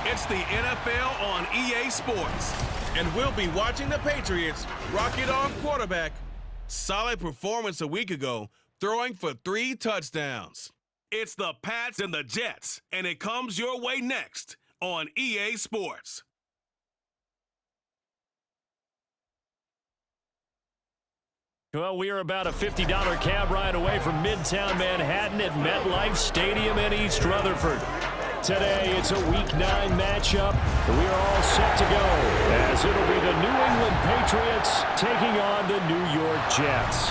It's the NFL on EA Sports. And we'll be watching the Patriots rock it on quarterback. Solid performance a week ago, throwing for 3 touchdowns. It's the Pats and the Jets, and it comes your way next on EA Sports. Well, we are about a $50 cab ride away from Midtown Manhattan at MetLife Stadium in East Rutherford. Today, it's a Week 9 matchup. We are all set to go, as it'll be the New England Patriots taking on the New York Jets.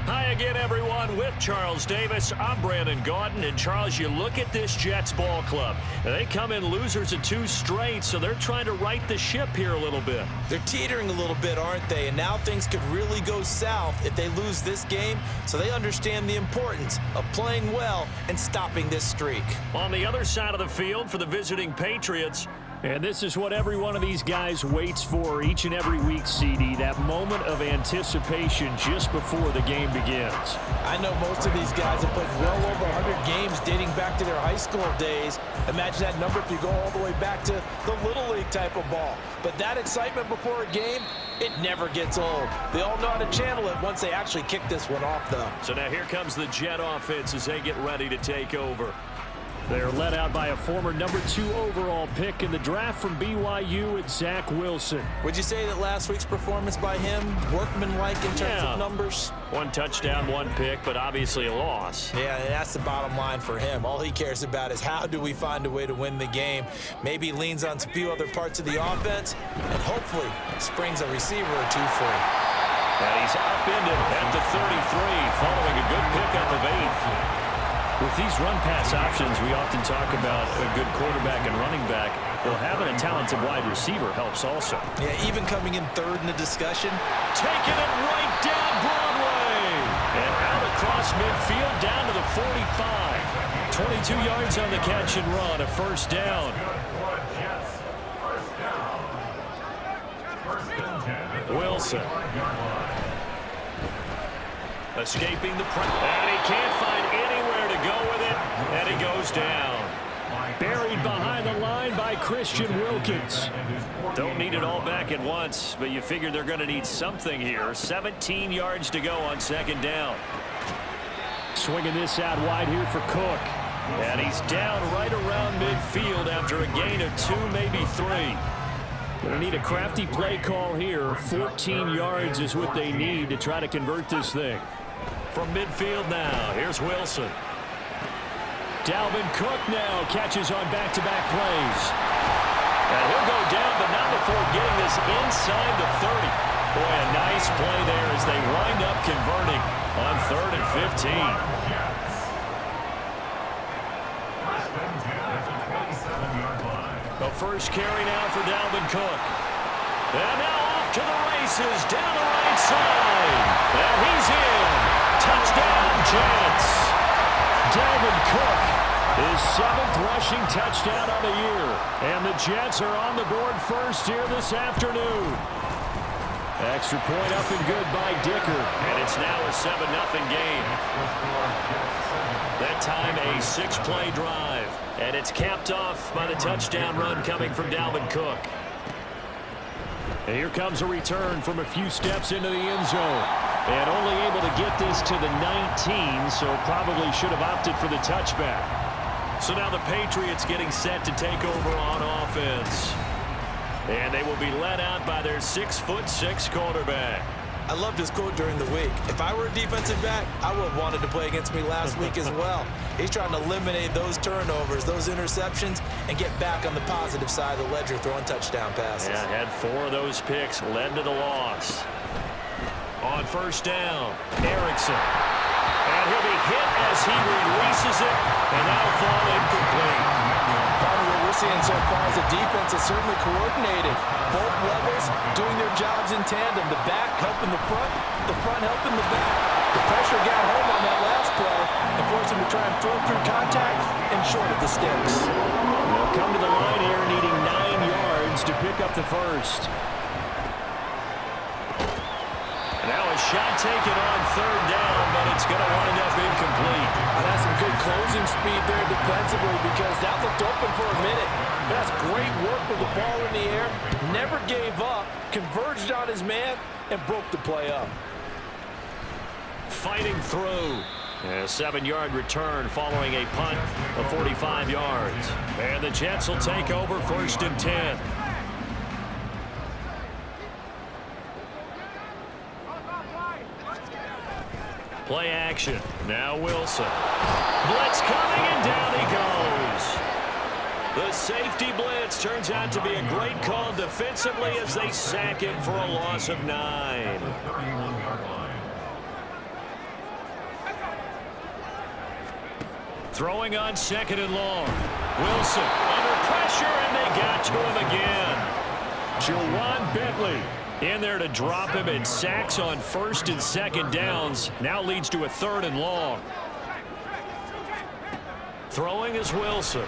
Hi again, everyone. With Charles Davis, I'm Brandon Gaudin. And, Charles, you look at this Jets ball club. They come in losers of 2 straight, so they're trying to right the ship here a little bit. They're teetering a little bit, aren't they? And now things could really go south if they lose this game, so they understand the importance of playing well and stopping this streak. On the other side of the field for the visiting Patriots, and this is what every one of these guys waits for each and every week, CD, that moment of anticipation just before the game begins. I know most of these guys have played well over 100 games dating back to their high school days. Imagine that number if you go all the way back to the Little League type of ball. But that excitement before a game, it never gets old. They all know how to channel it once they actually kick this one off, though. So now here comes the Jet offense as they get ready to take over. They're led out by a former number 2 overall pick in the draft from BYU at Zach Wilson. Would you say that last week's performance by him, workmanlike in terms of numbers? 1 touchdown, 1 pick, but obviously a loss. Yeah, and that's the bottom line for him. All he cares about is how do we find a way to win the game. Maybe leans on a few other parts of the offense, and hopefully springs a receiver or 2 free. And he's upended at the 33, following a good pickup of 8. With these run-pass options, we often talk about a good quarterback and running back. Well, having a talented wide receiver helps also. Yeah, even coming in 3rd in the discussion. Taking it right down Broadway. And out across midfield down to the 45. 22 yards on the catch and run, a first down. Wilson. Escaping the pressure. And he can't find anywhere to go with it. And he goes down. Buried behind the line by Christian Wilkins. Don't need it all back at once, but you figure they're going to need something here. 17 yards to go on 2nd down. Swinging this out wide here for Cook. And he's down right around midfield after a gain of 2, maybe 3. Going to need a crafty play call here. 14 yards is what they need to try to convert this thing. From midfield now, here's Wilson. Dalvin Cook now catches on back-to-back plays. And he'll go down, but not before getting this inside the 30. Boy, a nice play there as they wind up converting on 3rd and 15. The first carry now for Dalvin Cook. And now off to the races down the right side. And he's in. Touchdown, Jets. Dalvin Cook, his 7th rushing touchdown on the year. And the Jets are on the board first here this afternoon. Extra point up and good by Dicker. And it's now a 7-0 game. That time a 6-play drive. And it's capped off by the touchdown run coming from Dalvin Cook. And here comes a return from a few steps into the end zone. And only able to get this to the 19, so probably should have opted for the touchback. So now the Patriots getting set to take over on offense. And they will be led out by their 6'6" quarterback. I loved his quote during the week. If I were a defensive back, I would have wanted to play against me last week as well. He's trying to eliminate those turnovers, those interceptions, and get back on the positive side of the ledger throwing touchdown passes. Yeah, had 4 of those picks, led to the loss. On first down, Erickson. And he'll be hit as he releases it, and that'll fall incomplete. What we're seeing so far is the defense is certainly coordinated. Both levels doing their jobs in tandem. The back helping the front helping the back. The pressure got home on that last play and forced him to try and throw through contact and short of the sticks. They'll come to the line here needing 9 yards to pick up the first. Now a shot taken on third down, but it's going to wind up incomplete. That's some good closing speed there defensively because that looked open for a minute. That's great work with the ball in the air. Never gave up, converged on his man, and broke the play up. Fighting through. A 7-yard return following a punt of 45 yards. And the Jets will take over 1st and 10. Play action. Now Wilson. Blitz coming, and down he goes. The safety blitz turns out to be a great call defensively as they sack him for a loss of 9. Throwing on 2nd and long. Wilson under pressure, and they got to him again. Jawan Bentley in there to drop him, and sacks on 1st and 2nd downs. Now leads to a 3rd and long. Throwing is Wilson.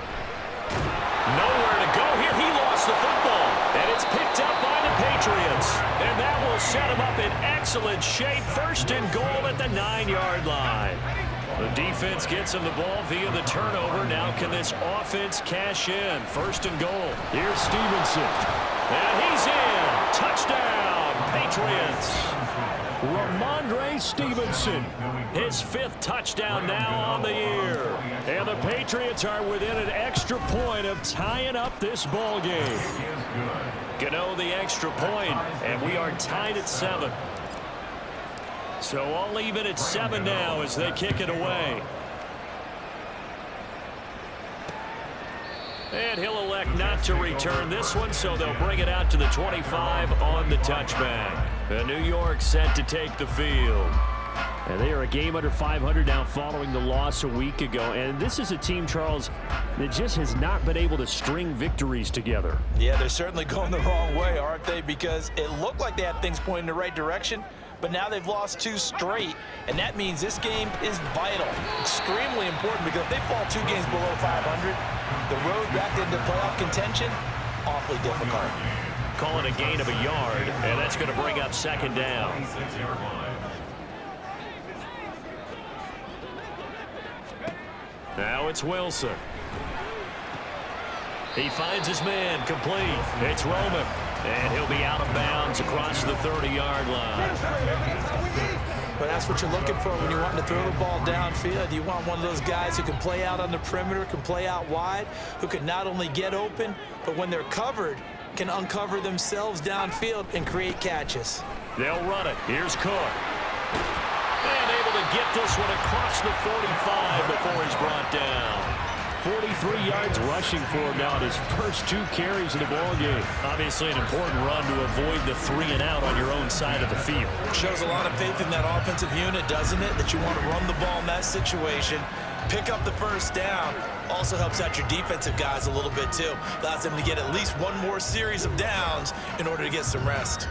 Nowhere to go here. He lost the football. And it's picked up by the Patriots. And that will set him up in excellent shape. 1st and goal at the 9-yard line. The defense gets him the ball via the turnover. Now can this offense cash in? 1st and goal. Here's Stevenson. And he's in. Touchdown, Patriots. Ramondre Stevenson, his 5th touchdown now on the year. And the Patriots are within an extra point of tying up this ball game. Gano the extra point, and we are tied at 7. So I'll leave it at 7 now as they kick it away. And he'll elect not to return this one, so they'll bring it out to the 25 on the touchback. The New York set to take the field. And they are a game under 500 now following the loss a week ago. And this is a team, Charles, that just has not been able to string victories together. Yeah, they're certainly going the wrong way, aren't they? Because it looked like they had things pointing in the right direction, but now they've lost 2 straight. And that means this game is vital, extremely important, because if they fall 2 games below 500, the road back into playoff contention, awfully difficult. Call it a gain of a yard, and that's going to bring up 2nd down. Now it's Wilson. He finds his man complete. It's Roman, and he'll be out of bounds across the 30-yard line. But that's what you're looking for when you're wanting to throw the ball downfield. You want one of those guys who can play out on the perimeter, can play out wide, who can not only get open, but when they're covered, can uncover themselves downfield and create catches. They'll run it. Here's Cook. And able to get this one across the 45 before he's brought down. 43 yards rushing for him now in his first 2 carries of the ball game. Obviously an important run to avoid the 3 and out on your own side of the field. Shows a lot of faith in that offensive unit, doesn't it? That you want to run the ball in that situation, pick up the first down. Also helps out your defensive guys a little bit too. Allows them to get at least one more series of downs in order to get some rest.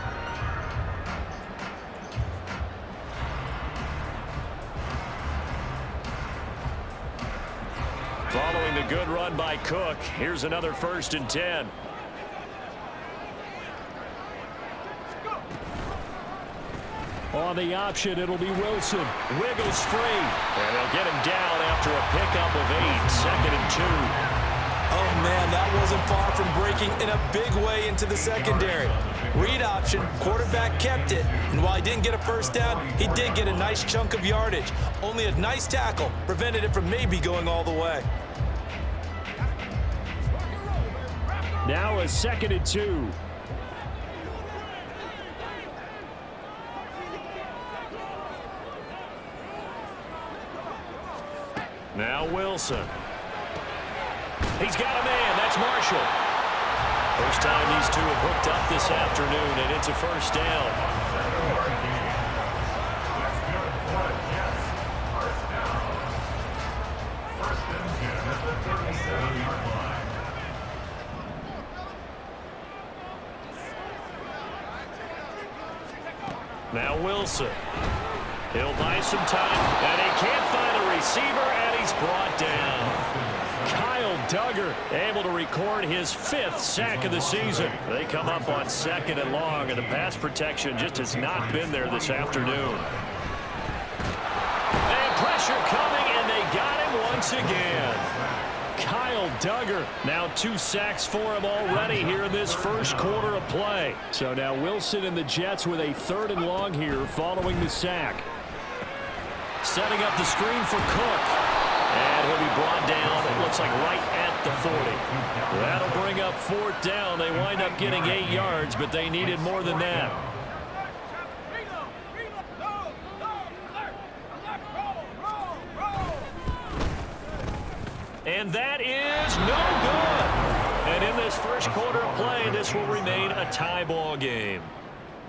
Following the good run by Cook, here's another 1st and 10. On the option, it'll be Wilson. Wiggles free. And they'll get him down after a pickup of 8. 2nd and 2. Oh, man, that wasn't far from breaking in a big way into the secondary. Read option, quarterback kept it, and while he didn't get a first down, he did get a nice chunk of yardage. Only a nice tackle prevented it from maybe going all the way. Now a 2nd and 2. Now Wilson. He's got a man. That's Marshall. First time these two have hooked up this afternoon, and it's a first down. Now Wilson. He'll buy some time, and he can't find a receiver, and he's brought down. Kyle Duggar able to record his 5th sack of the season. They come up on 2nd and long, and the pass protection just has not been there this afternoon. And pressure coming, and they got him once again. Kyle Duggar, now 2 sacks for him already here in this first quarter of play. So now Wilson and the Jets with a 3rd and long here following the sack. Setting up the screen for Cook. And he'll be brought down, it looks like right at the 40. That'll bring up 4th down. They wind up getting 8 yards, but they needed more than that. And that is no good. And in this first quarter of play, this will remain a tie ball game.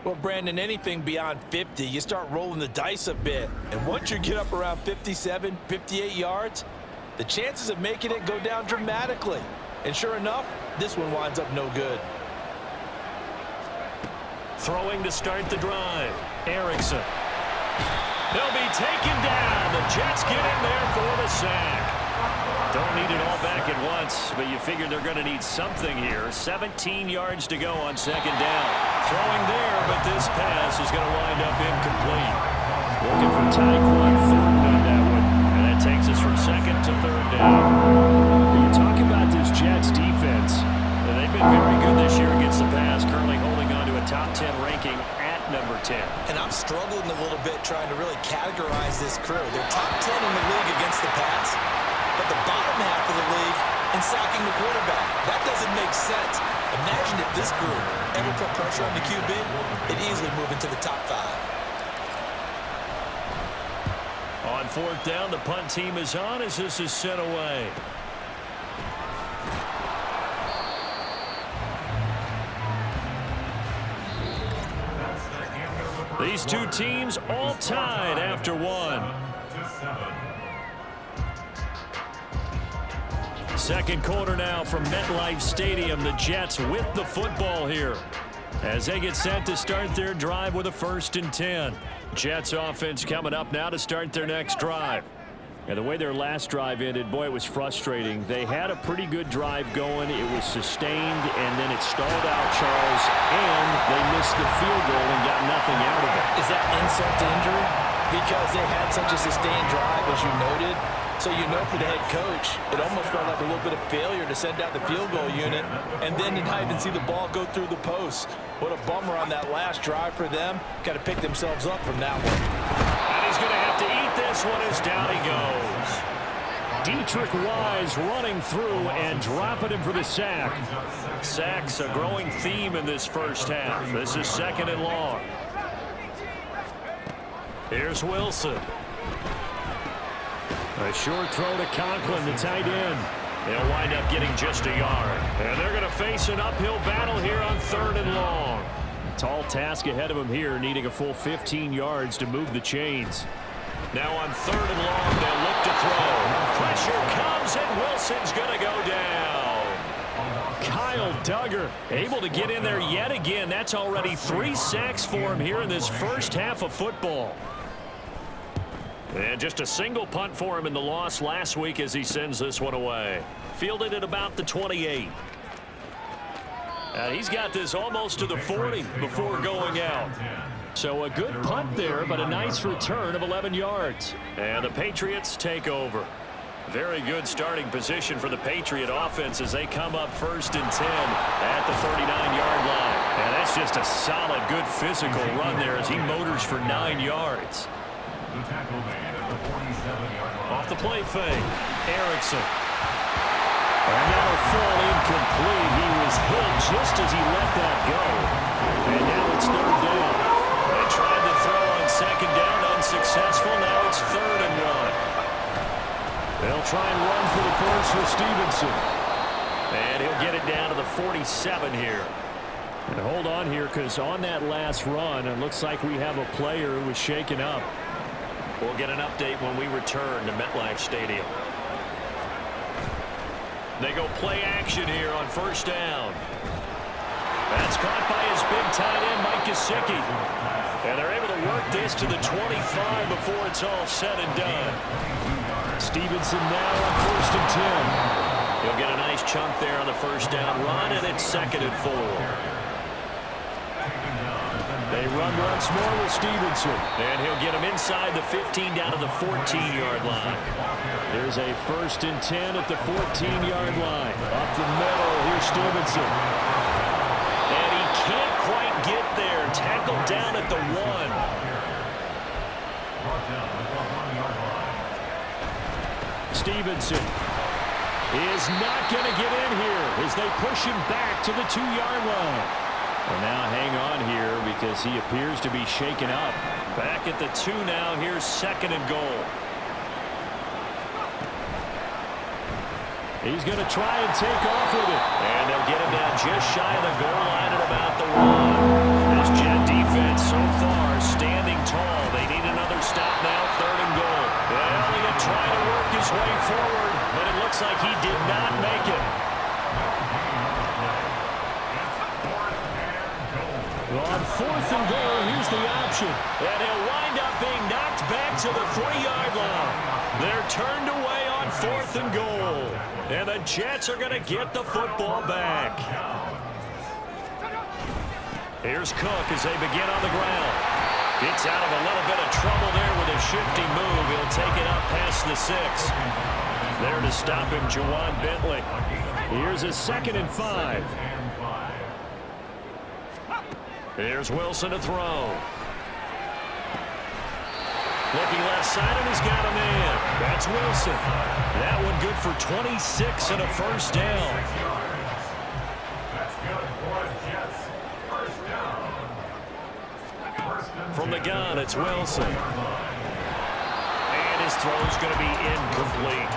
Well, Brandon, anything beyond 50, you start rolling the dice a bit. And once you get up around 57, 58 yards, the chances of making it go down dramatically. And sure enough, this one winds up no good. Throwing to start the drive. Erickson. They'll be taken down. The Jets get in there for the sack. Don't need it all back at once, but you figure they're going to need something here. 17 yards to go on 2nd down. Throwing there, but this pass is going to wind up incomplete. Looking for Tyquan Thornton on that one. And that takes us from 2nd to 3rd down. When you talk about this Jets defense, they've been very good this year against the pass, currently holding on to a top 10 ranking at number 10. And I'm struggling a little bit trying to really categorize this crew. They're top 10 in the league against the pass, but the bottom half of the league in sacking the quarterback. That doesn't make sense. Imagine if this group ever put pressure on the QB, it'd easily move into the top 5. On 4th down, the punt team is on as this is sent away. These two teams all tied after 1. Second quarter now from MetLife Stadium. The Jets with the football here as they get set to start their drive with a 1st and 10. Jets offense coming up now to start their next drive. And the way their last drive ended, boy, it was frustrating. They had a pretty good drive going. It was sustained, and then it stalled out, Charles, and they missed the field goal and got nothing out of it. Is that insult to injury? Because they had such a sustained drive, as you noted. So you know for the head coach, it almost felt like a little bit of failure to send out the field goal unit and then to not even see the ball go through the post. What a bummer on that last drive for them. Got to pick themselves up from that one. And he's going to have to eat this one as down he goes. Dietrich Wise running through and dropping him for the sack. Sacks a growing theme in this first half. This is 2nd and long. Here's Wilson. A short throw to Conklin, the tight end. They'll wind up getting just a yard. And they're going to face an uphill battle here on 3rd and long. Tall task ahead of them here, needing a full 15 yards to move the chains. Now on 3rd and long, they'll look to throw. Pressure comes, and Wilson's going to go down. Kyle Duggar able to get in there yet again. That's already 3 sacks for him here in this first half of football. And just a single punt for him in the loss last week as he sends this one away. Fielded at about the 28. And he's got this almost to the 40 before going out. So a good punt there, but a nice return of 11 yards. And the Patriots take over. Very good starting position for the Patriot offense as they come up 1st and 10 at the 39-yard line. And that's just a solid, good physical run there as he motors for 9 yards. Off the play fake, Erickson. And that'll fall incomplete. He was hit just as he let that go. And now it's 3rd down. They tried to throw on 2nd down, unsuccessful. Now it's 3rd and 1. They'll try and run for the first for Stevenson. And he'll get it down to the 47 here. And hold on here, because on that last run, it looks like we have a player who was shaken up. We'll get an update when we return to MetLife Stadium. They go play action here on 1st down. That's caught by his big tight end, Mike Gesicki. And they're able to work this to the 25 before it's all said and done. Stevenson now on 1st and 10. He'll get a nice chunk there on the 1st down run, and it's 2nd and 4. They run once more with Stevenson. And he'll get him inside the 15 down to the 14-yard line. There's a 1st and 10 at the 14-yard line. Up the middle, here's Stevenson. And he can't quite get there. Tackled down at the 1. Stevenson is not going to get in here as they push him back to the 2-yard line. Well, now hang on here because he appears to be shaken up. Back at the 2 now. Here's 2nd and goal. He's going to try and take off with it. And they'll get him down just shy of the goal line at about the 1. This Jet defense so far standing tall. They need another stop now. 3rd and goal. Elliott trying to work his way forward, but it looks like he did not make it. On 4th and goal, here's the option. And he'll wind up being knocked back to the 3-yard line. They're turned away on 4th and goal. And the Jets are going to get the football back. Here's Cook as they begin on the ground. Gets out of a little bit of trouble there with a shifty move. He'll take it up past the 6. There to stop him, Juwan Bentley. Here's a 2nd and 5. Here's Wilson to throw. Looking left side, and he's got a man. That's Wilson. That one good for 26 and a 1st down. From the gun, it's Wilson. And his throw's going to be incomplete.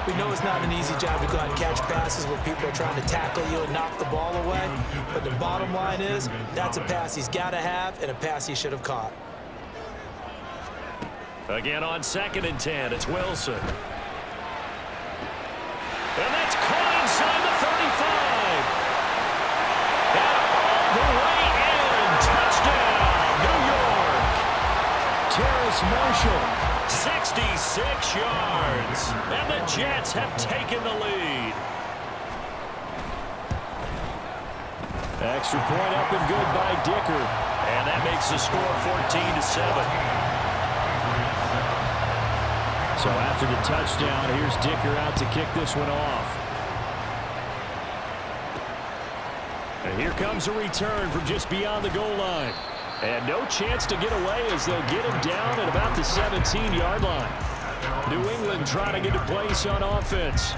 We know it's not an easy job to go out and catch passes where people are trying to tackle you and knock the ball away. But the bottom line is, that's a pass he's got to have and a pass he should have caught. Again on 2nd and 10, it's Wilson. And that's caught inside the 35. And all the way in. Touchdown, New York. Terrace Marshall, 66 yards. And the Jets have taken the lead. Extra point up and good by Dicker. And that makes the score 14-7. So after the touchdown, here's Dicker out to kick this one off. And here comes a return from just beyond the goal line. And no chance to get away as they'll get him down at about the 17-yard line. New England trying to get a place on offense.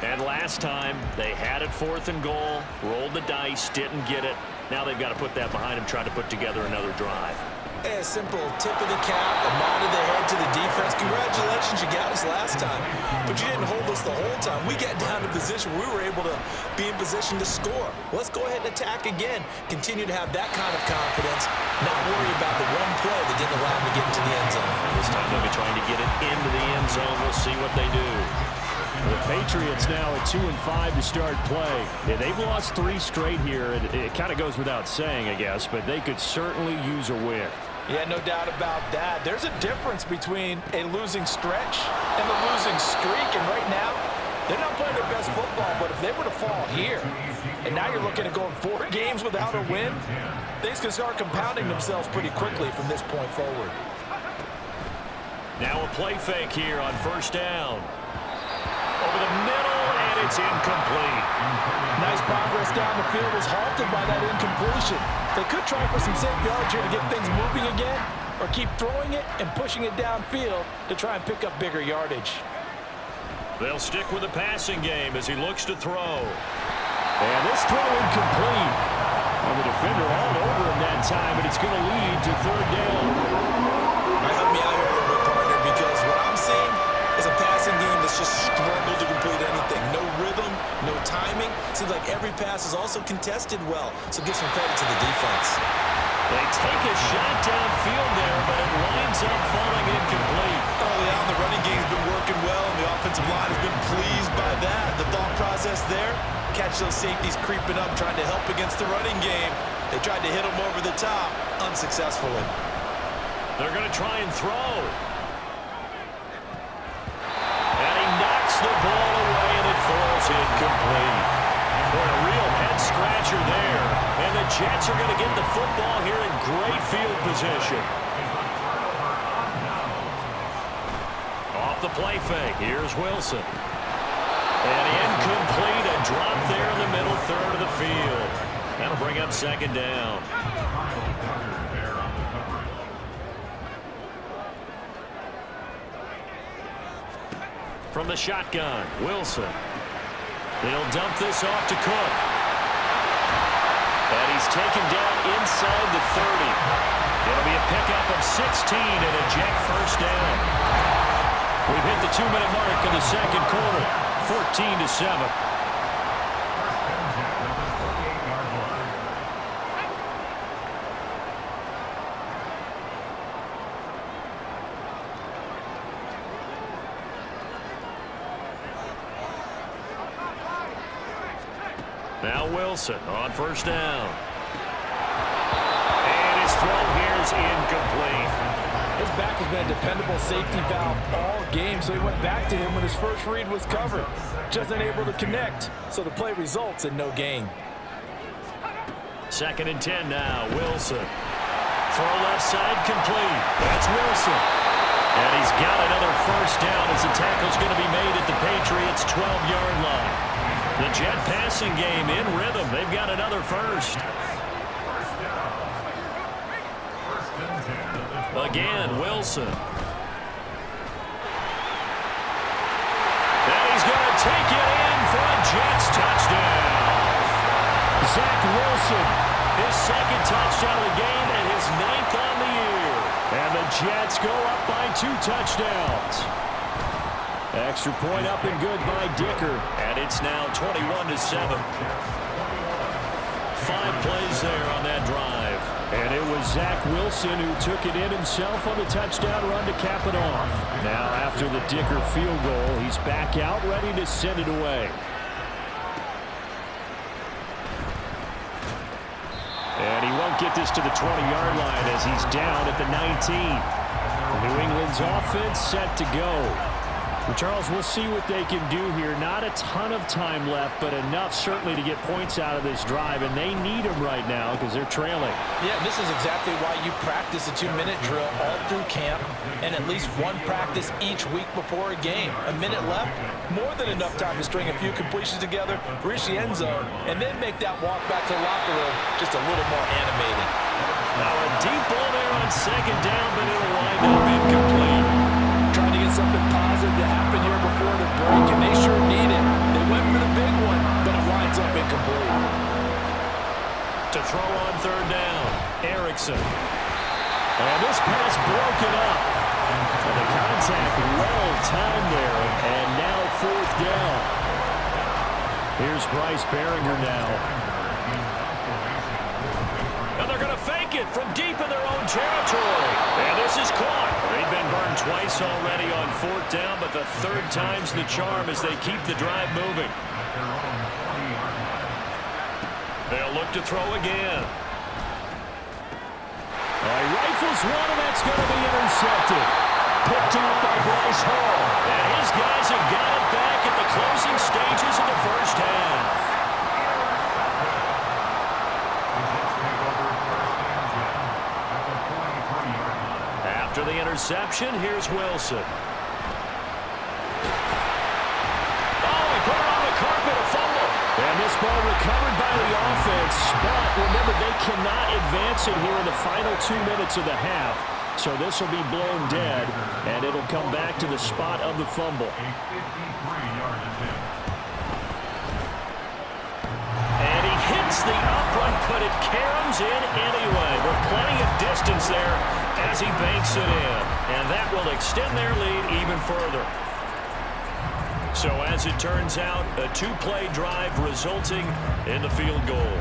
And last time, they had it 4th and goal, rolled the dice, didn't get it. Now they've got to put that behind them, try to put together another drive. A simple tip of the cap, a nod of the head to the defense. Congratulations, you got us last time. But you didn't hold us the whole time. We got down to position. We were able to be in position to score. Let's go ahead and attack again. Continue to have that kind of confidence. Not worry about the one play that didn't allow them to get into the end zone. This time they'll be trying to get it into the end zone. We'll see what they do. The Patriots now at 2-5 to start play. Yeah, they've lost 3 straight here. It kind of goes without saying, I guess, but they could certainly use a win. Yeah, no doubt about that. There's a difference between a losing stretch and a losing streak, and right now, They're not playing their best football, but if they were to fall here, and now you're looking at going 4 games without a win, things can start compounding themselves pretty quickly from this point forward. Now a play fake here on first down. Over the middle, and it's incomplete. Nice progress down the field was halted by that incompletion. They could try for some safe yards here to get things moving again, or keep throwing it and pushing it downfield to try and pick up bigger yardage. They'll stick with the passing game as he looks to throw. And this throw incomplete. And the defender all over him that time, and it's going to lead to third down. Help me out here a little bit, partner, because what I'm seeing is a passing game that's just struggled to complete anything. No rhythm, no timing. Seems like every pass is also contested well, so give some credit to the defense. They take a shot downfield there, but it winds up falling incomplete. Early on, the running game's been working well, and the offensive line has been pleased by that. The thought process there, catch those safeties creeping up, trying to help against the running game. They tried to hit them over the top, unsuccessfully. They're going to try and throw. And he knocks the ball away, and it falls incomplete. Boy, a real head-scratcher there. And the Jets are going to get the football here in great field position. Off the play fake, here's Wilson. And incomplete, a drop there in the middle third of the field. That'll bring up second down. From the shotgun, Wilson. They'll dump this off to Cook. And he's taken down inside the 30. It'll be a pickup of 16 and a Jet first down. We've hit the 2-minute mark in the second quarter, 14-7. Now Wilson on first down. And his throw here is incomplete. His back has been a dependable safety valve all game, so he went back to him when his first read was covered. Just unable to connect, so the play results in no gain. 2nd and 10 now, Wilson. Throw left side complete. That's Wilson. And he's got another first down as the tackle's going to be made at the Patriots' 12-yard line. The Jet passing game in rhythm. They've got another first. Again, Wilson. And he's going to take it in for a Jets touchdown. Zach Wilson, his second touchdown of the game and his 9th on the year. And the Jets go up by 2 touchdowns. Extra point up and good by Dicker. And it's now 21-7. 5 plays there on that drive. And it was Zach Wilson who took it in himself on the touchdown run to cap it off. Now after the Dicker field goal, he's back out ready to send it away. And he won't get this to the 20-yard line as he's down at the 19. New England's offense set to go. Well, Charles, we'll see what they can do here. Not a ton of time left, but enough certainly to get points out of this drive, and they need them right now because they're trailing. Yeah, this is exactly why you practice a 2-minute drill all through camp and at least one practice each week before a game. A minute left, more than enough time to string a few completions together, reach the end zone, and then make that walk back to the locker room just a little more animated. Now a deep ball there on second down, but it'll wind up incomplete. Trying to get something positive to happen here before the break, and they sure need it. They went for the big one, but it winds up incomplete. To throw on third down, Erickson. And this pass broken up. And the contact well timed there, and now 4th down. Here's Bryce Behringer now. And they're going to fake it from deep in their own territory. And this is caught. They've been burned twice already on 4th down, but the 3rd time's the charm as they keep the drive moving. They'll look to throw again. He rifles one, and that's going to be intercepted. Picked off by Bryce Hall. And his guys have got it back at the closing stages of the first half. After the interception, here's Wilson. And this ball recovered by the offense, but remember, they cannot advance it here in the final 2 minutes of the half. So this will be blown dead, and it'll come back to the spot of the fumble. And he hits the upright, but it caroms in anyway. With plenty of distance there as he banks it in. And that will extend their lead even further. So as it turns out, a two-play drive resulting in the field goal.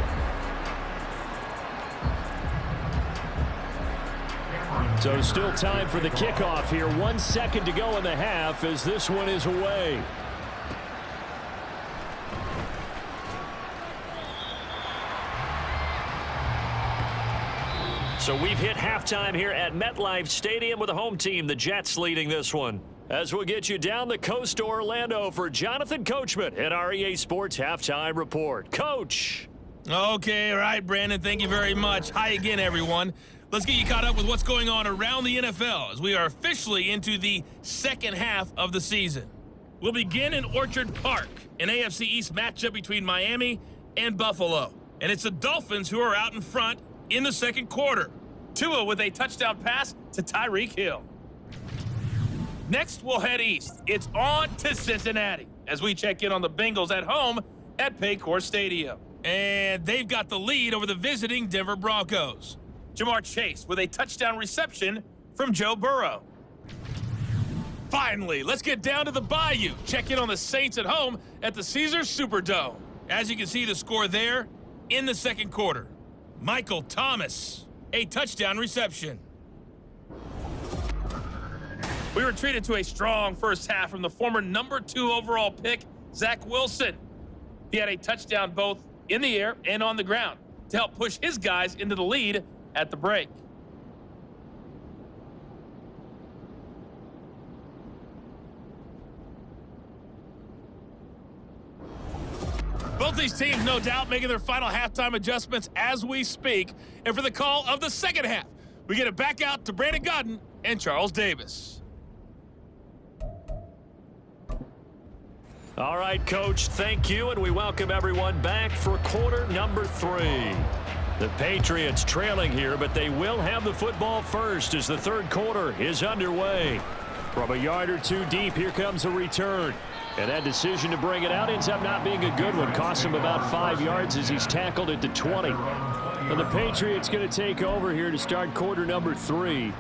So still time for the kickoff here. 1 second to go in the half as this one is away. So we've hit halftime here at MetLife Stadium with the home team, the Jets, leading this one. As we'll get you down the coast to Orlando for Jonathan Coachman at our EA Sports Halftime Report. Coach. Okay, all right, Brandon, thank you very much. Hi again, everyone. Let's get you caught up with what's going on around the NFL as we are officially into the second half of the season. We'll begin in Orchard Park, an AFC East matchup between Miami and Buffalo. And it's the Dolphins who are out in front in the second quarter. Tua with a touchdown pass to Tyreek Hill. Next, we'll head east. It's on to Cincinnati as we check in on the Bengals at home at Paycor Stadium. And they've got the lead over the visiting Denver Broncos. Jamar Chase with a touchdown reception from Joe Burrow. Finally, let's get down to the Bayou. Check in on the Saints at home at the Caesars Superdome. As you can see the score there in the second quarter. Michael Thomas, a touchdown reception. We were treated to a strong first half from the former #2 overall pick, Zach Wilson. He had a touchdown both in the air and on the ground to help push his guys into the lead at the break. Both these teams, no doubt, making their final halftime adjustments as we speak. And for the call of the second half, we get it back out to Brandon Godden and Charles Davis. All right, Coach, thank you, and we welcome everyone back for quarter number 3. The Patriots trailing here, but they will have the football first as the third quarter is underway. From a yard or two deep, here comes a return. And that decision to bring it out ends up not being a good one. Costs him about 5 yards as he's tackled at the 20. And the Patriots going to take over here to start quarter number 3.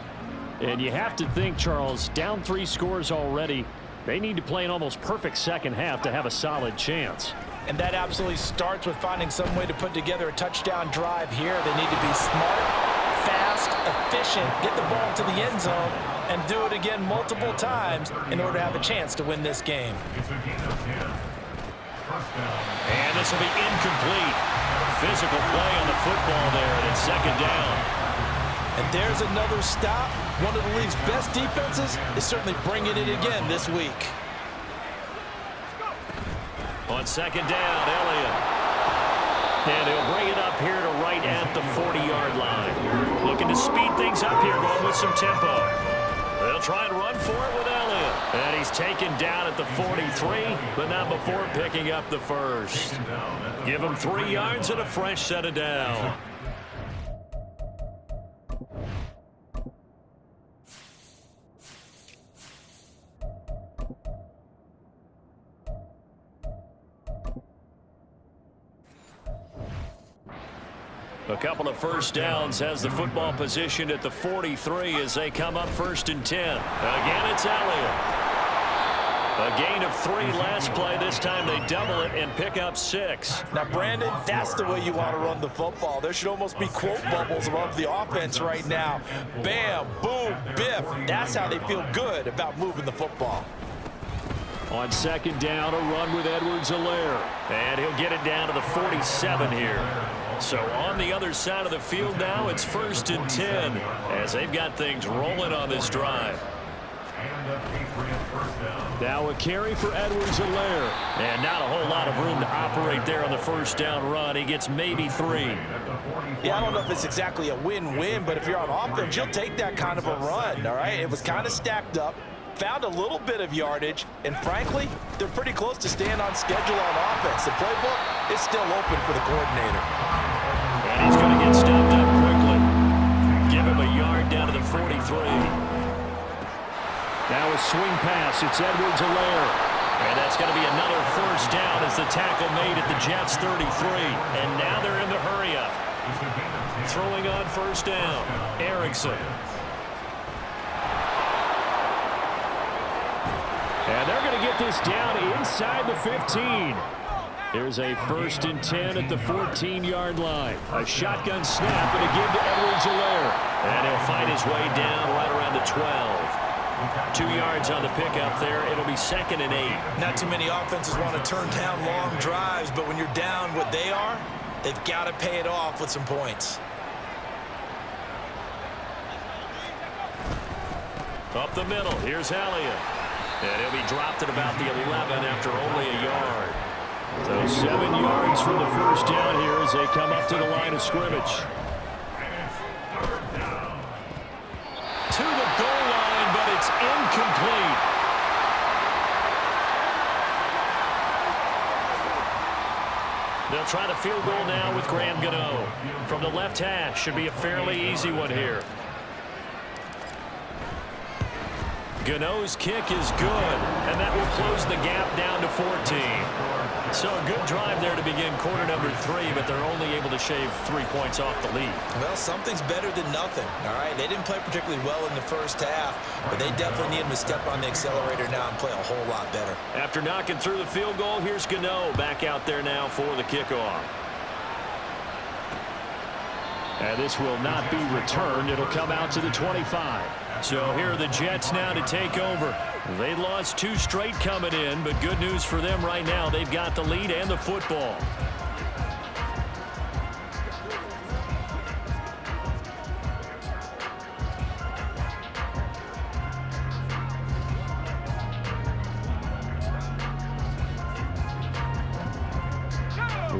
And you have to think, Charles, down 3 scores already. They need to play an almost perfect second half to have a solid chance. And that absolutely starts with finding some way to put together a touchdown drive here. They need to be smart, fast, efficient, get the ball to the end zone, and do it again multiple times in order to have a chance to win this game. And this will be incomplete. Physical play on the football there, and it's second down. And there's another stop. One of the league's best defenses is certainly bringing it again this week. On second down, Elliott. And he'll bring it up here to right at the 40-yard line. Looking to speed things up here, going with some tempo. They'll try and run for it with Elliott. And he's taken down at the 43, but not before picking up the first. Give him 3 yards and a fresh set of down. A couple of first downs has the football positioned at the 43 as they come up 1st and 10. Again, it's Elliott. A gain of 3 last play. This time they double it and pick up 6. Now, Brandon, that's the way you want to run the football. There should almost be quote bubbles above the offense right now. Bam, boom, biff. That's how they feel good about moving the football. On second down, a run with Edwards-Helaire. And he'll get it down to the 47 here. So on the other side of the field now, it's 1st and 10 as they've got things rolling on this drive. Now a carry for Edwards-Helaire. And not a whole lot of room to operate there on the first down run. He gets maybe 3. Yeah, I don't know if it's exactly a win-win, but if you're on offense, you'll take that kind of a run, all right? It was kind of stacked up, found a little bit of yardage, and frankly, they're pretty close to staying on schedule on offense. The playbook is still open for the coordinator. And he's going to get stopped up quickly. Give him a yard down to the 43. Now a swing pass. It's Edwards-Helaire. And that's going to be another first down as the tackle made at the Jets' 33. And now they're in the hurry-up. Throwing on first down, Erickson. And they're going to get this down inside the 15. Here's a 1st and 10 at the 14-yard line. A shotgun snap and a give to Edwards-Helaire. And he'll find his way down right around the 12. 2 yards on the pickup there. It'll be 2nd and 8. Not too many offenses want to turn down long drives, but when you're down what they are, they've got to pay it off with some points. Up the middle. Here's Elliott. And he'll be dropped at about the 11 after only a yard. So 7 yards for the first down here as they come up to the line of scrimmage. To the goal line, but it's incomplete. They'll try the field goal now with Graham Gano. From the left hash, should be a fairly easy one here. Gano's kick is good, and that will close the gap down to 14. So a good drive there to begin quarter number 3, but they're only able to shave 3 points off the lead. Well, something's better than nothing, all right? They didn't play particularly well in the first half, but they definitely need him to step on the accelerator now and play a whole lot better. After knocking through the field goal, here's Gano back out there now for the kickoff. And this will not be returned. It'll come out to the 25. So here are the Jets now to take over. They lost 2 straight coming in, but good news for them right now. They've got the lead and the football.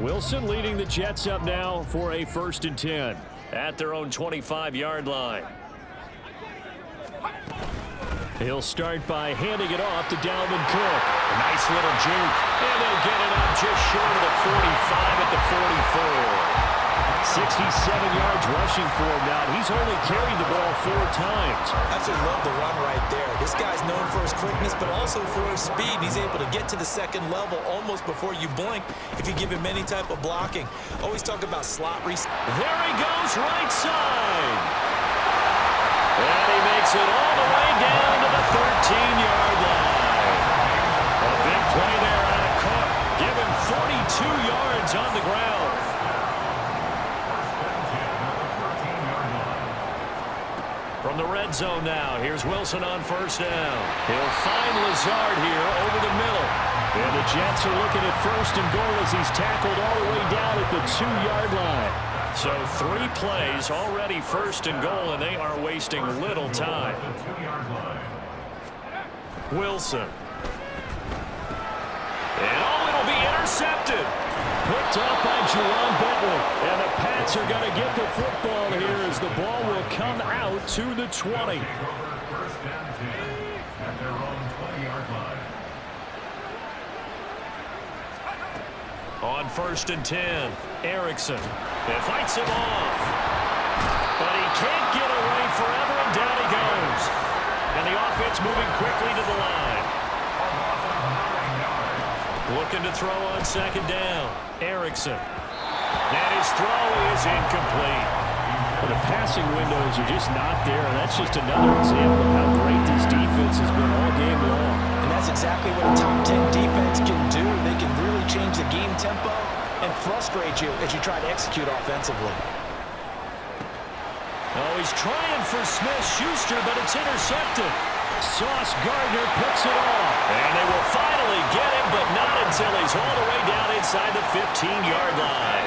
Wilson leading the Jets up now for a 1st and 10 at their own 25-yard line. He'll start by handing it off to Dalvin Cook. A nice little juke. And they'll get it up just short of the 45 at the 44. 67 yards rushing for him now. He's only carried the ball 4 times. Absolutely love the run right there. This guy's known for his quickness, but also for his speed. He's able to get to the second level almost before you blink if you give him any type of blocking. Always talk about slot reset. There he goes, right side. And he makes it all the way down to the 13-yard line. A big play there out of Cook. Give him 42 yards on the ground. From the red zone now, here's Wilson on first down. He'll find Lazard here over the middle. And the Jets are looking at 1st and goal as he's tackled all the way down at the 2-yard line. So 3 plays already 1st and goal, and they are wasting little time. Wilson. And it'll be intercepted. Picked up by Jerome Bentley. And the Pats are going to get the football here as the ball will come out to the 20. On 1st and 10, Erickson. It fights him off. But he can't get away forever, and down he goes. And the offense moving quickly to the line. Looking to throw on 2nd down. Erickson. And his throw is incomplete. Well, the passing windows are just not there, and that's just another example of how great this defense has been all game long. And that's exactly what a top 10 defense can do. They can really change the game tempo and frustrate you as you try to execute offensively. Oh, he's trying for Smith-Schuster, but it's intercepted. Sauce Gardner picks it off. And they will finally get him, but not until he's all the way down inside the 15-yard line.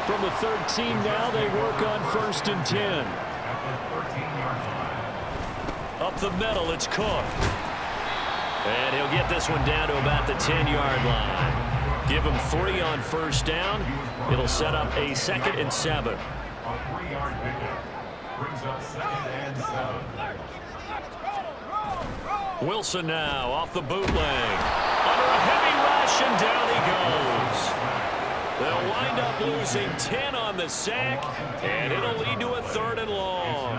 From the 13 now, they work on 1st and 10. Up the middle, it's Cook. And he'll get this one down to about the 10-yard line. Give him 3 on first down. It'll set up a 2nd and 7. A 3-yard pickup brings up 2nd and 7. Wilson now off the bootleg. Under a heavy rush, and down he goes. They'll wind up losing 10 on the sack, and it'll lead to a 3rd and long.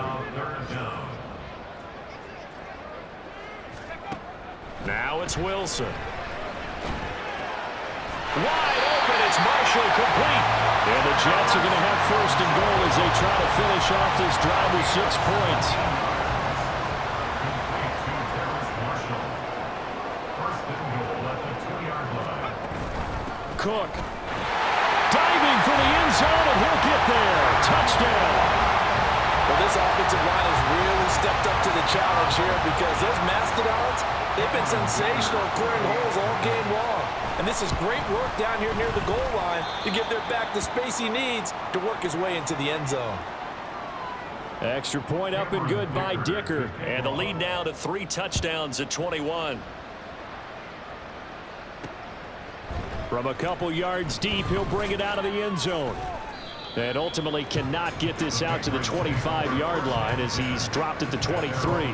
Now it's Wilson. Wide open, it's Marshall, complete. And the Jets are going to have 1st and goal as they try to finish off this drive with 6 points. Cook diving for the end zone, and he'll get there. Touchdown. Well, this offensive line has really stepped up to the challenge here because those Mastodons, they've been sensational clearing holes all game long. And this is great work down here near the goal line to give their back the space he needs to work his way into the end zone. Extra point up and good by Dicker. And the lead now to 3 touchdowns at 21. From a couple yards deep, he'll bring it out of the end zone. And ultimately cannot get this out to the 25-yard line as he's dropped at the 23.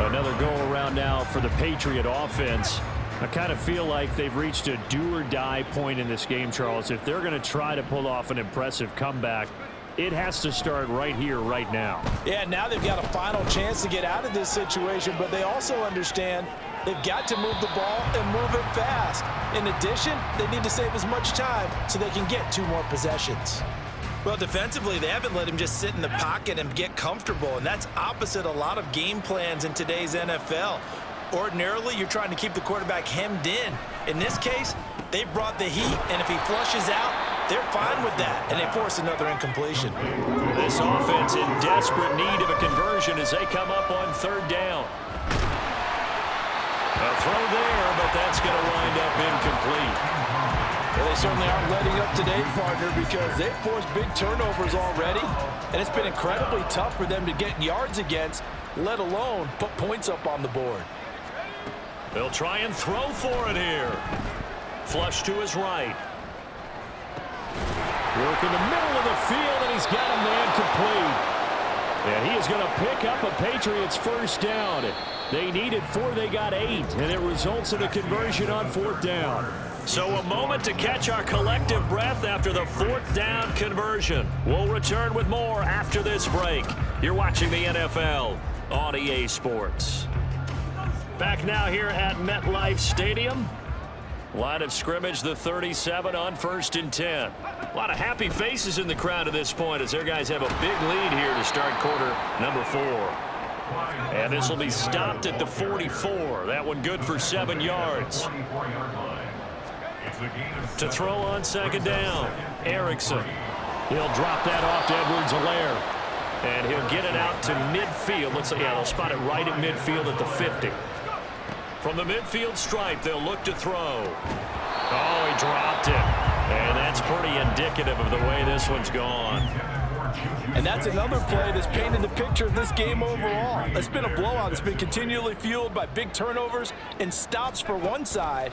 Another go-around now for the Patriot offense. I kind of feel like they've reached a do-or-die point in this game, Charles. If they're going to try to pull off an impressive comeback, it has to start right here, right now. Yeah, now they've got a final chance to get out of this situation, but they also understand they've got to move the ball and move it fast. In addition, they need to save as much time so they can get 2 more possessions. Well, defensively, they haven't let him just sit in the pocket and get comfortable, and that's opposite a lot of game plans in today's NFL. Ordinarily, you're trying to keep the quarterback hemmed in. In this case, they brought the heat, and if he flushes out, they're fine with that, and they force another incompletion. This offense in desperate need of a conversion as they come up on 3rd down. A throw there, but that's going to wind up incomplete. Well, they certainly aren't letting up today, partner, because they've forced big turnovers already, and it's been incredibly tough for them to get yards against, let alone put points up on the board. They'll try and throw for it here. Flush to his right. Work in the middle of the field, and he's got a man complete. And he is going to pick up a Patriots 1st down. They needed 4, they got 8, and it results in a conversion on 4th down. So a moment to catch our collective breath after the 4th down conversion. We'll return with more after this break. You're watching the NFL on EA Sports. Back now here at MetLife Stadium. Line of scrimmage, the 37 on 1st and 10. A lot of happy faces in the crowd at this point as their guys have a big lead here to start quarter number 4. And this will be stopped at the 44. That one good for 7 yards. To throw on 2nd down, Erickson. He'll drop that off to Edwards-Helaire. And he'll get it out to midfield. Looks like, yeah, they'll spot it right at midfield at the 50. From the midfield stripe, they'll look to throw. Oh, he dropped it. And that's pretty indicative of the way this one's gone. And that's another play that's painted the picture of this game overall. It's been a blowout. It's been continually fueled by big turnovers and stops for one side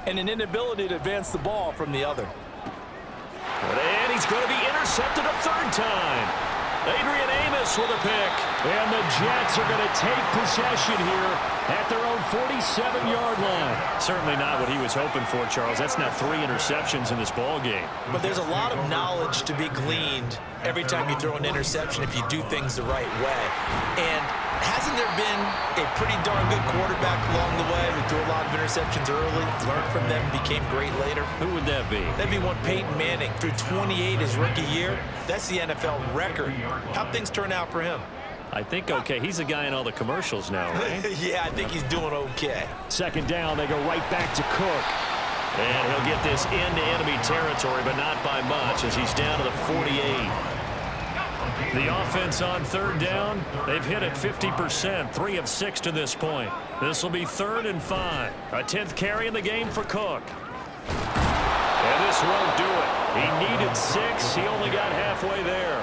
and an inability to advance the ball from the other. And he's going to be intercepted a 3rd time. Adrian Amos with a pick. And the Jets are going to take possession here at their own 47-yard line. Certainly not what he was hoping for, Charles. That's now 3 interceptions in this ball game. But there's a lot of knowledge to be gleaned every time you throw an interception if you do things the right way. And hasn't there been a pretty darn good quarterback along the way who threw a lot of interceptions early, learned from them, became great later? Who would that be? That'd be one Peyton Manning. Threw 28 his rookie year. That's the NFL record. How'd things turn out for him? I think okay. He's the guy in all the commercials now, right? Yeah, I think he's doing okay. 2nd down, they go right back to Cook. And he'll get this into enemy territory, but not by much as he's down to the 48. The offense on 3rd down, they've hit it 50%, 3 of 6 to this point. This will be 3rd and 5. A 10th carry in the game for Cook. And this won't do it. He needed 6. He only got halfway there.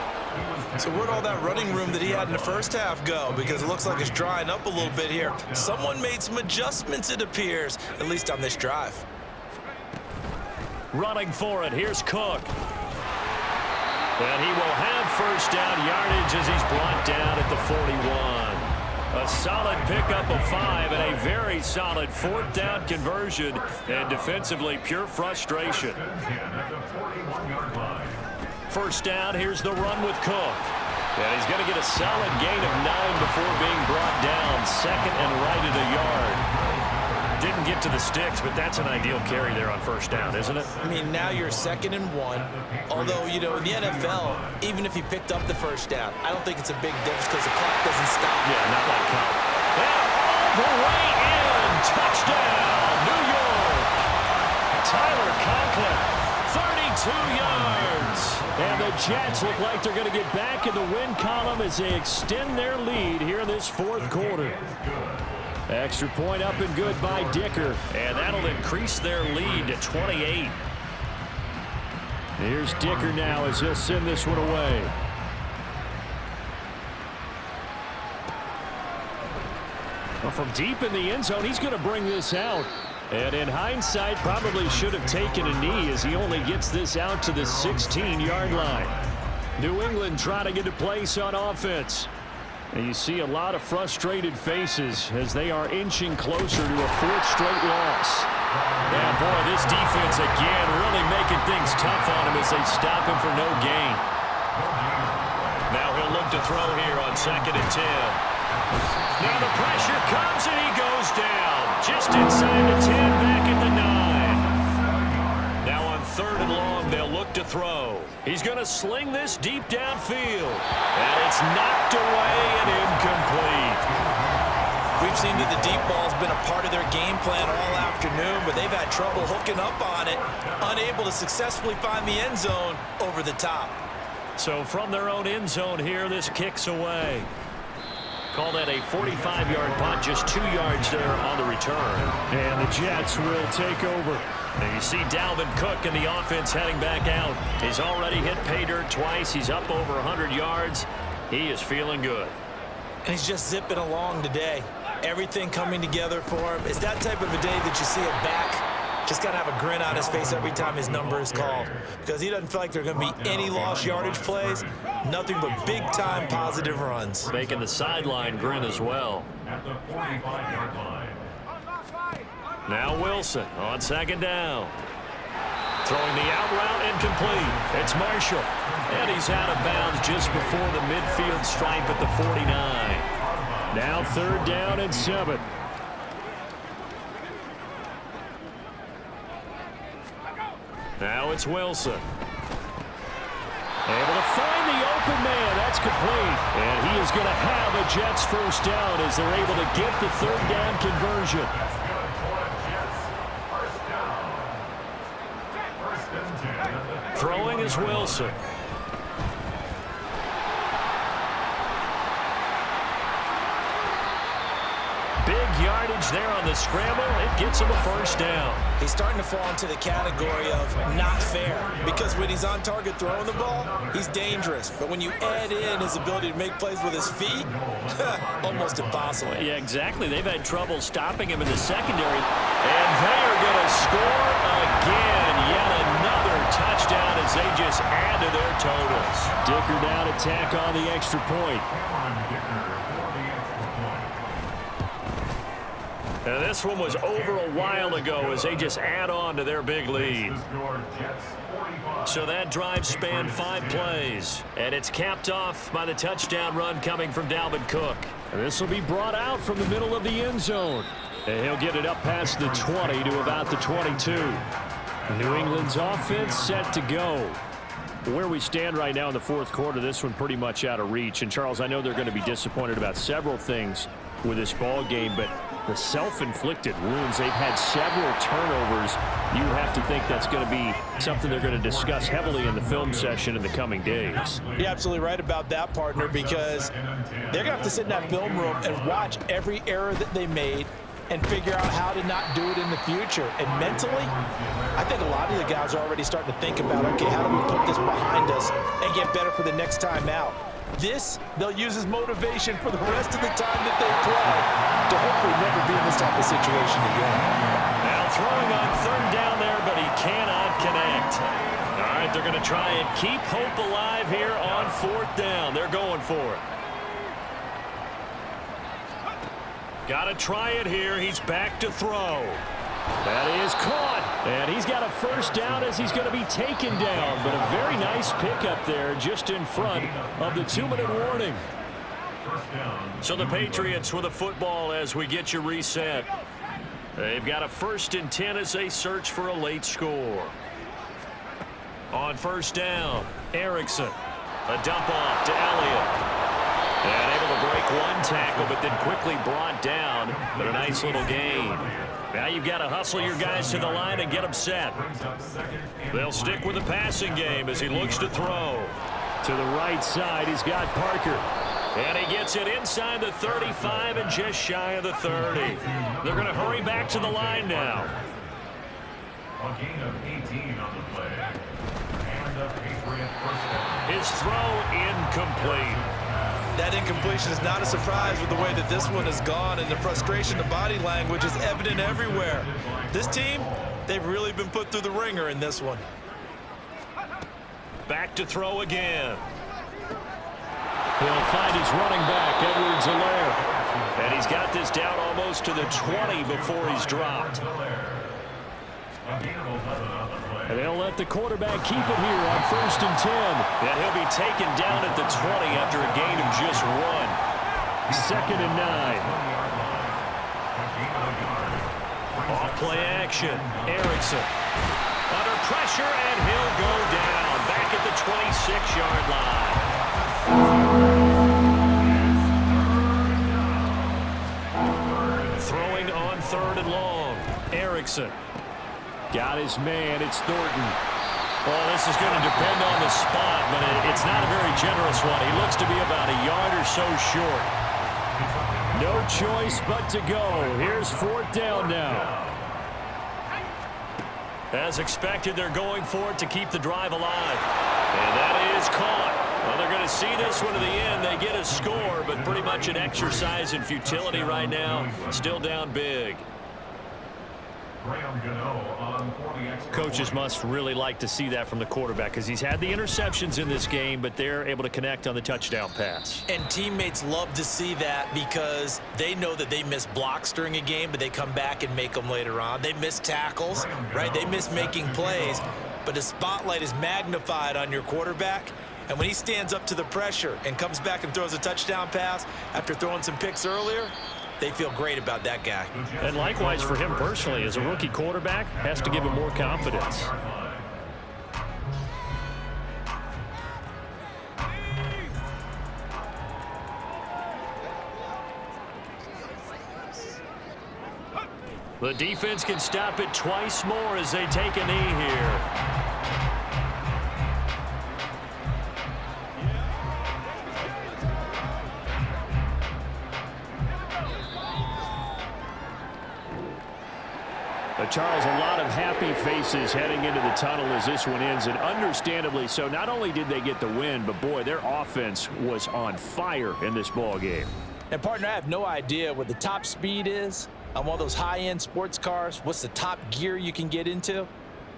So where'd all that running room that he had in the first half go? Because it looks like it's drying up a little bit here. Someone made some adjustments, it appears, at least on this drive. Running for it, here's Cook. And he will have first down yardage as he's brought down at the 41. A solid pickup of 5 and a very solid 4th down conversion, and defensively pure frustration. First down, here's the run with Cook. And he's going to get a solid gain of 9 before being brought down. Second and right at a yard. Didn't get to the sticks, but that's an ideal carry there on first down, isn't it? I mean, now you're 2nd and 1. Although, you know, in the NFL, even if he picked up the first down, I don't think it's a big difference because the clock doesn't stop. Yeah, not like college. And all the way in. Touchdown, New York. Tyler Conklin, 32 yards. And the Jets look like they're going to get back in the win column as they extend their lead here in this 4th quarter. Extra point up and good by Dicker. And that'll increase their lead to 28. Here's Dicker now as he'll send this one away. Well, from deep in the end zone, he's going to bring this out. And in hindsight, probably should have taken a knee as he only gets this out to the 16-yard line. New England trying to get a place on offense. And you see a lot of frustrated faces as they are inching closer to a 4th straight loss. And boy, this defense again really making things tough on him as they stop him for no gain. Now he'll look to throw here on 2nd and 10. Now the pressure comes and he goes down. Just inside the 10, back at the 9. Now on 3rd and long, they'll look to throw. He's going to sling this deep downfield. And it's knocked away and incomplete. We've seen that the deep ball's been a part of their game plan all afternoon, but they've had trouble hooking up on it, unable to successfully find the end zone over the top. So from their own end zone here, this kicks away. Call that a 45-yard punt, just 2 yards there on the return. And the Jets will take over. And you see Dalvin Cook in the offense heading back out. He's already hit pay dirt twice. He's up over 100 yards. He is feeling good. And he's just zipping along today. Everything coming together for him. It's that type of a day that you see a back just got to have a grin on his face every time his number is called. Because he doesn't feel like there are going to be any lost yardage plays. Nothing but big-time positive runs. Making the sideline grin as well. At the 45-yard line. Now Wilson on 2nd down. Throwing the out route incomplete. It's Marshall. And he's out of bounds just before the midfield stripe at the 49. Now 3rd down and 7. Now it's Wilson. Able to find the open man. That's complete. And he is going to have a Jets first down as they're able to get the 3rd down conversion. Throwing is Wilson. Big yardage there on the scramble. It gets him a first down. He's starting to fall into the category of not fair, because when he's on target throwing the ball, he's dangerous. But when you add in his ability to make plays with his feet, almost impossible. Yeah, exactly. They've had trouble stopping him in the secondary. And they are going to score again. Yet another touchdown as they just add to their totals. Dicker down to tack on the extra point. And this one was over a while ago as they just add on to their big lead. So that drive spanned 5 plays. And it's capped off by the touchdown run coming from Dalvin Cook. And this will be brought out from the middle of the end zone. And he'll get it up past the 20 to about the 22. New England's offense set to go. Where we stand right now in the 4th quarter, this one pretty much out of reach. And, Charles, I know they're going to be disappointed about several things with this ball game, but the self-inflicted wounds, they've had several turnovers. You have to think that's going to be something they're going to discuss heavily in the film session in the coming days. You're absolutely right about that, partner, because they're going to have to sit in that film room and watch every error that they made, and figure out how to not do it in the future. And mentally, I think a lot of the guys are already starting to think about, okay, how do we put this behind us and get better for the next time out? This, they'll use as motivation for the rest of the time that they play to hopefully never be in this type of situation again. Now throwing on third down there, but he cannot connect. All right, they're going to try and keep hope alive here on fourth down. They're going for it. Got to try it here. He's back to throw. That is caught. And he's got a first down as he's going to be taken down. But a very nice pickup there just in front of the 2-minute warning. So the Patriots with a football as we get you reset. They've got a 1st and 10 as they search for a late score. On first down, Erickson. A dump off to Elliott. And able to break one tackle, but then quickly brought down. But a nice little gain. Now you've got to hustle your guys to the line and get them set. They'll stick with the passing game as he looks to throw. To the right side, he's got Parker. And he gets it inside the 35 and just shy of the 30. They're going to hurry back to the line now. A gain of 18 on the play. And a Patriot first down. His throw incomplete. That incompletion is not a surprise with the way that this one has gone, and the frustration, the body language is evident everywhere. This team, they've really been put through the ringer in this one. Back to throw again. He'll find his running back, Edwards-Helaire. And he's got this down almost to the 20 before he's dropped. And they'll let the quarterback keep it here on 1st and 10. And he'll be taken down at the 20 after a gain of just 1. 2nd and 9. Off play action. Erickson. Under pressure, and he'll go down. Back at the 26-yard line. Throwing on 3rd and long. Erickson. Got his man. It's Thornton. Well, this is going to depend on the spot, but it's not a very generous one. He looks to be about a yard or so short. No choice but to go. Here's 4th down now. As expected, they're going for it to keep the drive alive. And that is caught. Well, they're going to see this one to the end. They get a score, but pretty much an exercise in futility right now. Still down big. Coaches must really like to see that from the quarterback because he's had the interceptions in this game, but they're able to connect on the touchdown pass. And teammates love to see that because they know that they miss blocks during a game, but they come back and make them later on. They miss tackles, right? They miss making plays, but the spotlight is magnified on your quarterback. And when he stands up to the pressure and comes back and throws a touchdown pass after throwing some picks earlier, they feel great about that guy. And likewise for him personally, as a rookie quarterback, has to give him more confidence. The defense can stop it twice more as they take a knee here. Charles, a lot of happy faces heading into the tunnel as this one ends, and understandably so. Not only did they get the win, but boy, their offense was on fire in this ball game. And partner, I have no idea what the top speed is on one of those high-end sports cars. What's the top gear you can get into?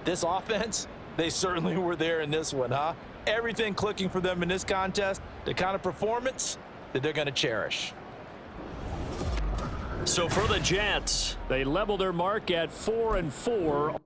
This offense, they certainly were there in this one, huh? Everything clicking for them in this contest, the kind of performance that they're going to cherish. So for the Jets, they level their mark at 4-4.